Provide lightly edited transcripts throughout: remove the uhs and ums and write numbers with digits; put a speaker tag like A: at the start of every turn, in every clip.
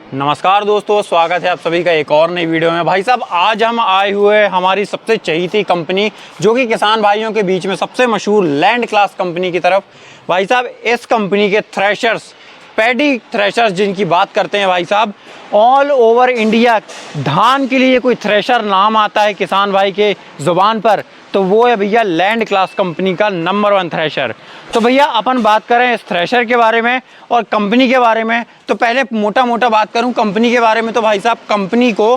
A: नमस्कार दोस्तों, स्वागत है आप सभी का एक और नई वीडियो में। भाई साहब, आज हम आए हुए हमारी सबसे चहीती कंपनी जो कि किसान भाइयों के बीच में सबसे मशहूर लैंड क्लास कंपनी की तरफ। भाई साहब, इस कंपनी के थ्रेशर्स, पैडी थ्रेशर्स जिनकी बात करते हैं भाई साहब, ऑल ओवर इंडिया धान के लिए कोई थ्रेशर नाम आता है किसान भाई के ज़ुबान पर तो वो है भैया लैंड क्लास कंपनी का नंबर 1 थ्रेशर। तो भैया अपन बात करें इस थ्रेशर के बारे में और कंपनी के बारे में, तो पहले मोटा मोटा बात करूं कंपनी के बारे में। तो भाई साहब, कंपनी को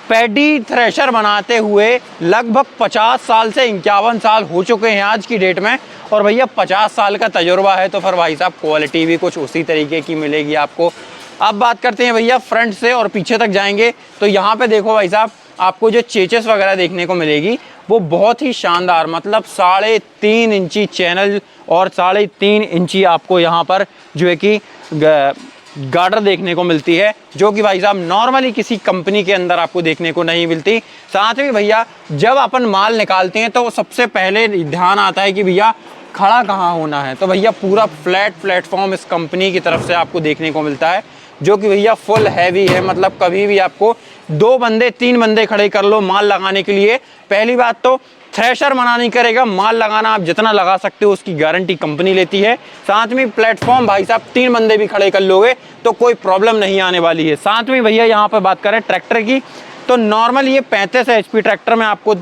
A: पैडी थ्रेशर बनाते हुए लगभग 50 साल से 51 साल हो चुके हैं आज की डेट में। और भैया 50 साल का तजुर्बा है तो फिर भाई साहब क्वालिटी भी कुछ उसी तरीके की मिलेगी आपको। अब बात करते हैं भैया फ्रंट से और पीछे तक जाएंगे तो यहाँ पे देखो भाई साहब, आपको जो चेचेस वगैरह देखने को मिलेगी वो बहुत ही शानदार, मतलब 3.5 इंची चैनल और 3.5 इंची आपको यहाँ पर जो है कि गार्डर देखने को मिलती है, जो कि भाई साहब नॉर्मली किसी कंपनी के अंदर आपको देखने को नहीं मिलती। साथ में भैया जब अपन माल निकालते हैं तो सबसे पहले ध्यान आता है कि भैया खड़ा कहाँ होना है। तो भैया पूरा फ्लैट प्लेटफॉर्म इस कंपनी की तरफ से आपको देखने को मिलता है, जो कि भैया फुल हैवी है। मतलब कभी भी आपको 2 बंदे 3 बंदे खड़े कर लो माल लगाने के लिए। पहली बात तो थ्रेशर मना नहीं करेगा, माल लगाना आप जितना लगा सकते हो उसकी गारंटी कंपनी लेती है। साथ में प्लेटफॉर्म भाई साहब 3 बंदे भी खड़े कर लोगे तो कोई प्रॉब्लम नहीं आने वाली है। साथ में भैया यहाँ पर बात करें ट्रैक्टर की तो नॉर्मल ये 35 HP ट्रैक्टर में आपको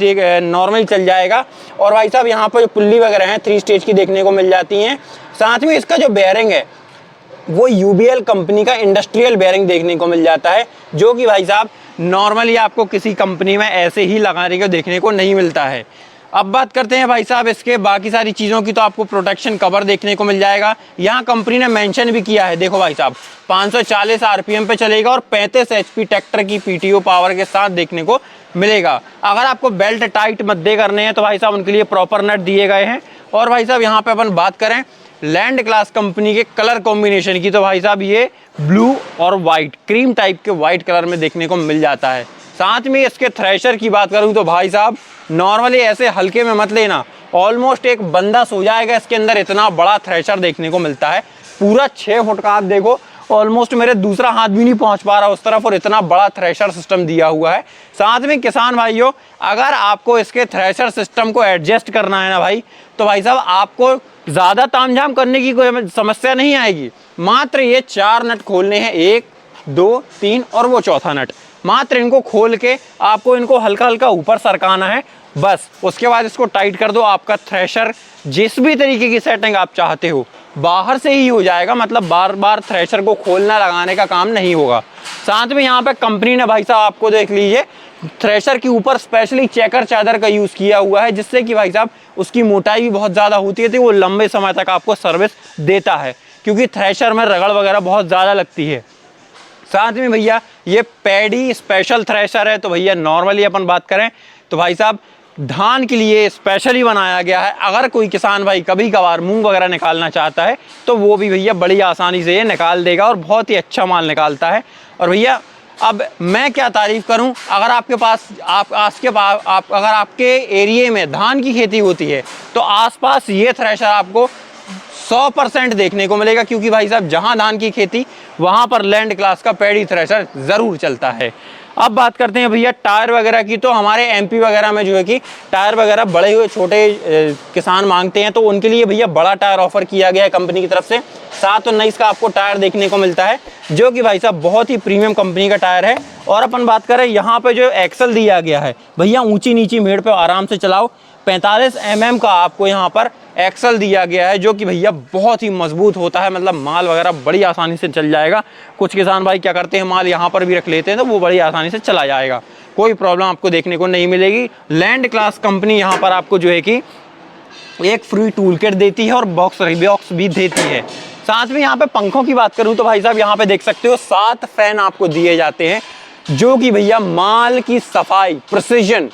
A: नॉर्मल चल जाएगा। और भाई साहब यहाँ पर जो पुल्ली वगैरह हैं 3 स्टेज की देखने को मिल जाती हैं। साथ में इसका जो बेयरिंग है वो UBL कंपनी का इंडस्ट्रियल बेयरिंग देखने को मिल जाता है, जो कि भाई साहब नॉर्मली आपको किसी कंपनी में ऐसे ही लगाने को देखने को नहीं मिलता है। अब बात करते हैं भाई साहब इसके बाकी सारी चीज़ों की, तो आपको प्रोटेक्शन कवर देखने को मिल जाएगा। यहाँ कंपनी ने मेंशन भी किया है, देखो भाई साहब 540 RPM पे चलेगा और 35 HP ट्रैक्टर की PTO पावर के साथ देखने को मिलेगा। अगर आपको बेल्ट टाइट मद्दे करने हैं तो भाई साहब उनके लिए प्रॉपर नट दिए गए हैं। और भाई साहब यहाँ पे अपन बात करें लैंड क्लास कंपनी के कलर कॉम्बिनेशन की तो भाई साहब ये ब्लू और वाइट, क्रीम टाइप के वाइट कलर में देखने को मिल जाता है। साथ में इसके थ्रेशर की बात करूं तो भाई साहब नॉर्मली ऐसे हल्के में मत लेना, ऑलमोस्ट एक बंदा सो जाएगा इसके अंदर, इतना बड़ा थ्रेशर देखने को मिलता है। पूरा 6 फुट का, आप देखो ऑलमोस्ट मेरे दूसरा हाथ भी नहीं पहुंच पा रहा उस तरफ, और इतना बड़ा थ्रेशर सिस्टम दिया हुआ है। साथ में किसान भाइयों, अगर आपको इसके थ्रेशर सिस्टम को एडजस्ट करना है ना भाई, तो भाई साहब आपको ज़्यादा तामझाम करने की कोई समस्या नहीं आएगी। मात्र ये 4 नट खोलने हैं, 1 2 3 और वो चौथा नट। मात्र इनको खोल के आपको इनको हल्का हल्का ऊपर सरकाना है, बस उसके बाद इसको टाइट कर दो। आपका थ्रेशर जिस भी तरीके की सेटिंग आप चाहते हो बाहर से ही हो जाएगा, मतलब बार बार थ्रेशर को खोलना लगाने का काम नहीं होगा। साथ में यहाँ पे कंपनी ने भाई साहब आपको देख लीजिए थ्रेशर के ऊपर स्पेशली चेकर चादर का यूज़ किया हुआ है, जिससे कि भाई साहब उसकी मोटाई भी बहुत ज़्यादा होती है तो वो लंबे समय तक आपको सर्विस देता है, क्योंकि थ्रेशर में रगड़ वगैरह बहुत ज़्यादा लगती है। साथ में भैया ये पैडी स्पेशल थ्रेशर है। तो भैया नॉर्मली अपन बात करें तो भाई साहब धान के लिए स्पेशली बनाया गया है। अगर कोई किसान भाई कभी कभार मूंग वगैरह निकालना चाहता है तो वो भी भैया बड़ी आसानी से ये निकाल देगा और बहुत ही अच्छा माल निकालता है। और भैया अब मैं क्या तारीफ़ करूं, अगर आपके पास अगर आपके एरिए में धान की खेती होती है तो आसपास ये थ्रेशर आपको 100% देखने को मिलेगा, क्योंकि भाई साहब जहां धान की खेती वहां पर लैंड क्लास का पैडी थ्रेशर ज़रूर चलता है। अब बात करते हैं भैया टायर वगैरह की, तो हमारे MP वगैरह में जो है कि टायर वगैरह बड़े हुए छोटे किसान मांगते हैं तो उनके लिए भैया बड़ा टायर ऑफर किया गया है कंपनी की तरफ से। 719 का आपको टायर देखने को मिलता है, जो कि भाई साहब बहुत ही प्रीमियम कंपनी का टायर है। और अपन बात करें यहाँ पे जो एक्सल दिया गया है भैया, ऊंची नीची मेड़ पे आराम से चलाओ। 45 mm का आपको यहाँ पर एक्सल दिया गया है, जो कि भैया बहुत ही मजबूत होता है, मतलब माल वगैरह बड़ी आसानी से चल जाएगा। कुछ किसान भाई क्या करते हैं माल यहाँ पर भी रख लेते हैं तो वो बड़ी आसानी से चला जाएगा, कोई प्रॉब्लम आपको देखने को नहीं मिलेगी। लैंड क्लास कंपनी यहाँ पर आपको जो है कि एक फ्री टूल किट देती है और बॉक्स भी देती है। साथ में यहाँ पे पंखों की बात करूँ तो भाई साहब यहाँ पे देख सकते हो 7 फैन आपको दिए जाते हैं, जो कि भैया माल की सफाई, प्रिसीजन,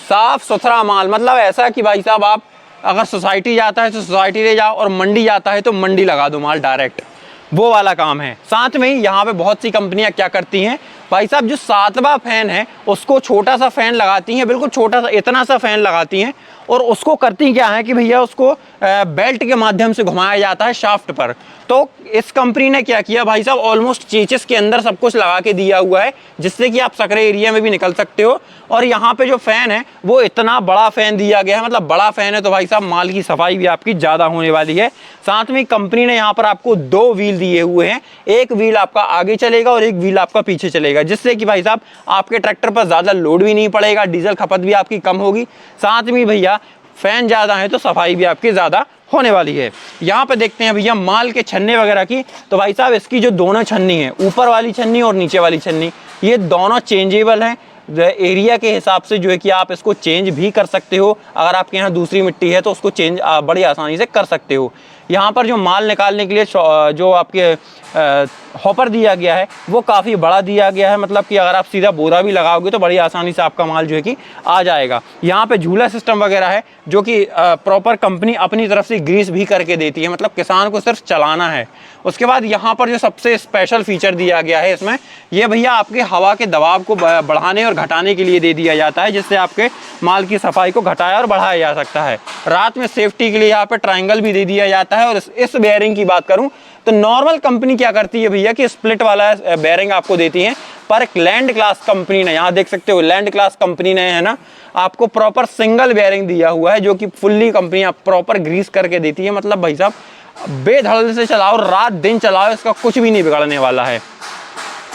A: साफ सुथरा माल, मतलब ऐसा कि भाई साहब आप अगर सोसाइटी जाता है तो सोसाइटी ले जाओ और मंडी जाता है तो मंडी लगा दो माल डायरेक्ट, वो वाला काम है। साथ में यहाँ पे बहुत सी कंपनियां क्या करती हैं भाई साहब, जो 7वां फैन है उसको छोटा सा फैन लगाती हैं, बिल्कुल छोटा सा इतना सा फैन लगाती हैं और उसको करती क्या है कि भैया उसको बेल्ट के माध्यम से घुमाया जाता है शाफ्ट पर। तो इस कंपनी ने क्या किया भाई साहब, ऑलमोस्ट चेचिस के अंदर सब कुछ लगा के दिया हुआ है, जिससे कि आप सकरे एरिया में भी निकल सकते हो। और यहाँ पे जो फैन है वो इतना बड़ा फैन दिया गया है, मतलब बड़ा फैन है तो भाई साहब माल की सफाई भी आपकी ज़्यादा होने वाली है। साथ में कंपनी ने यहाँ पर आपको 2 व्हील दिए हुए हैं, एक व्हील आपका आगे चलेगा और एक व्हील आपका पीछे चलेगा, जिससे कि भाई साहब आपके ट्रैक्टर पर ज़्यादा लोड भी नहीं पड़ेगा, डीजल खपत भी आपकी कम होगी। साथ में भैया फैन ज़्यादा है तो सफाई भी आपकी ज़्यादा होने वाली है। यहाँ पे देखते हैं भैया माल के छन्ने वगैरह की, तो भाई साहब इसकी जो दोनों छन्नी है, ऊपर वाली छन्नी और नीचे वाली छन्नी, ये दोनों चेंजेबल हैं। एरिया के हिसाब से जो है कि आप इसको चेंज भी कर सकते हो। अगर आपके यहाँ दूसरी मिट्टी है तो उसको चेंज बड़ी आसानी से कर सकते हो। यहाँ पर जो माल निकालने के लिए जो आपके हॉपर दिया गया है वो काफ़ी बड़ा दिया गया है, मतलब कि अगर आप सीधा बोरा भी लगाओगे तो बड़ी आसानी से आपका माल जो है कि आ जाएगा। यहाँ पे झूला सिस्टम वगैरह है जो कि प्रॉपर कंपनी अपनी तरफ से ग्रीस भी करके देती है, मतलब किसान को सिर्फ चलाना है। उसके बाद यहाँ पर जो सबसे स्पेशल फीचर दिया गया है इसमें, ये भैया आपके हवा के दबाव को बढ़ाने और घटाने के लिए दे दिया जाता है, जिससे आपके माल की सफाई को घटाया और बढ़ाया जा सकता है। रात में सेफ्टी के लिए यहाँ पे ट्रायंगल भी दे दिया जाता है। और इस बेयरिंग की बात करूं तो नॉर्मल कंपनी क्या करती है भैया कि स्प्लिट वाला बेयरिंग आपको देती है, पर एक लैंड क्लास कंपनी ने, यहाँ देख सकते हो लैंड क्लास कंपनी ने है ना आपको प्रॉपर सिंगल बेयरिंग दिया हुआ है, जो कि फुल्ली कंपनी आप प्रॉपर ग्रीस करके देती है। मतलब भाई साहब बेधड़क से चलाओ, रात दिन चलाओ, इसका कुछ भी नहीं बिगड़ने वाला है।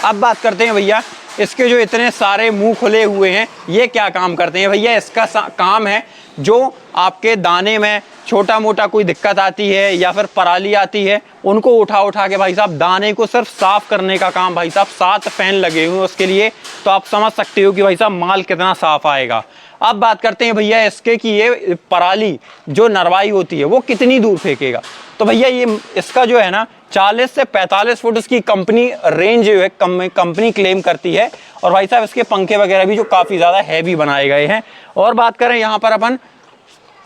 A: अब बात करते हैं भैया इसके जो इतने सारे मुंह खुले हुए हैं ये क्या काम करते हैं। भैया इसका काम है जो आपके दाने में छोटा मोटा कोई दिक्कत आती है या फिर पराली आती है, उनको उठा के भाई साहब दाने को सिर्फ साफ करने का काम। भाई साहब 7 फैन लगे हुए हैं उसके लिए, तो आप समझ सकते हो कि भाई साहब माल कितना साफ आएगा। अब बात करते हैं भैया इसके कि ये पराली जो नरवाई होती है वो कितनी दूर फेंकेगा। तो भैया ये इसका जो है ना 40 से 45 फुट इसकी कंपनी रेंज जो है कंपनी क्लेम करती है। और भाई साहब इसके पंखे वगैरह भी जो काफ़ी ज़्यादा हैवी बनाए गए हैं। और बात करें यहाँ पर अपन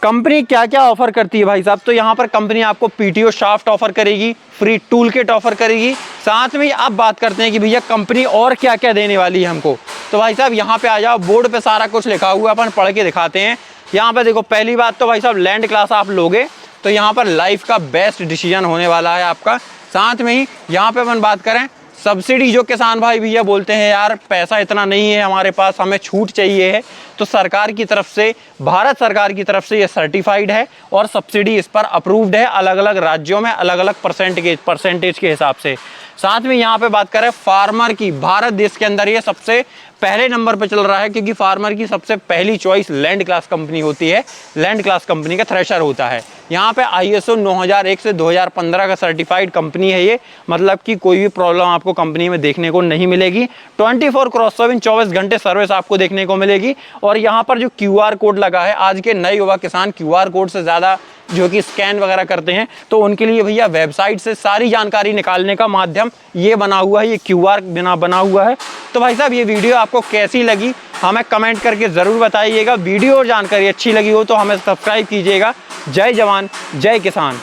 A: कंपनी क्या क्या ऑफर करती है भाई साहब, तो यहाँ पर कंपनी आपको पीटीओ शाफ्ट ऑफर करेगी, फ्री टूल किट ऑफर करेगी। साथ में आप बात करते हैं कि भैया कंपनी और क्या क्या देने वाली है हमको, तो भाई साहब यहाँ पे आ जाओ, बोर्ड पे सारा कुछ लिखा हुआ है, अपन पढ़ के दिखाते हैं। यहाँ पे देखो, पहली बात तो भाई साहब लैंड क्लास आप लोगे तो यहाँ पर लाइफ का बेस्ट डिसीजन होने वाला है आपका। साथ में ही यहाँ पे अपन बात करें सब्सिडी, जो किसान भाई भैया बोलते हैं यार पैसा इतना नहीं है हमारे पास, हमें छूट चाहिए है, तो सरकार की तरफ से, भारत सरकार की तरफ से ये सर्टिफाइड है और सब्सिडी इस पर अप्रूव्ड है अलग अलग राज्यों में अलग अलग परसेंटेज के हिसाब से। साथ में यहाँ पे बात करें फार्मर की, भारत देश के अंदर ये सबसे पहले नंबर पे चल रहा है, क्योंकि फार्मर की सबसे पहली चॉइस लैंड क्लास कंपनी होती है, लैंड क्लास कंपनी का थ्रेशर होता है। यहाँ पे ISO 9001 से 2015 का सर्टिफाइड कंपनी है ये, मतलब कि कोई भी प्रॉब्लम आपको कंपनी में देखने को नहीं मिलेगी। 24/7 24 घंटे सर्विस आपको देखने को मिलेगी। और यहाँ पर जो QR कोड लगा है, आज के नए युवा किसान QR कोड से ज़्यादा जो कि स्कैन वगैरह करते हैं, तो उनके लिए भैया वेबसाइट से सारी जानकारी निकालने का माध्यम ये बना हुआ है, ये QR बना हुआ है। तो भाई साहब ये वीडियो आपको कैसी लगी हमें कमेंट करके ज़रूर बताइएगा। वीडियो और जानकारी अच्छी लगी हो तो हमें सब्सक्राइब कीजिएगा। जय जवान जय किसान।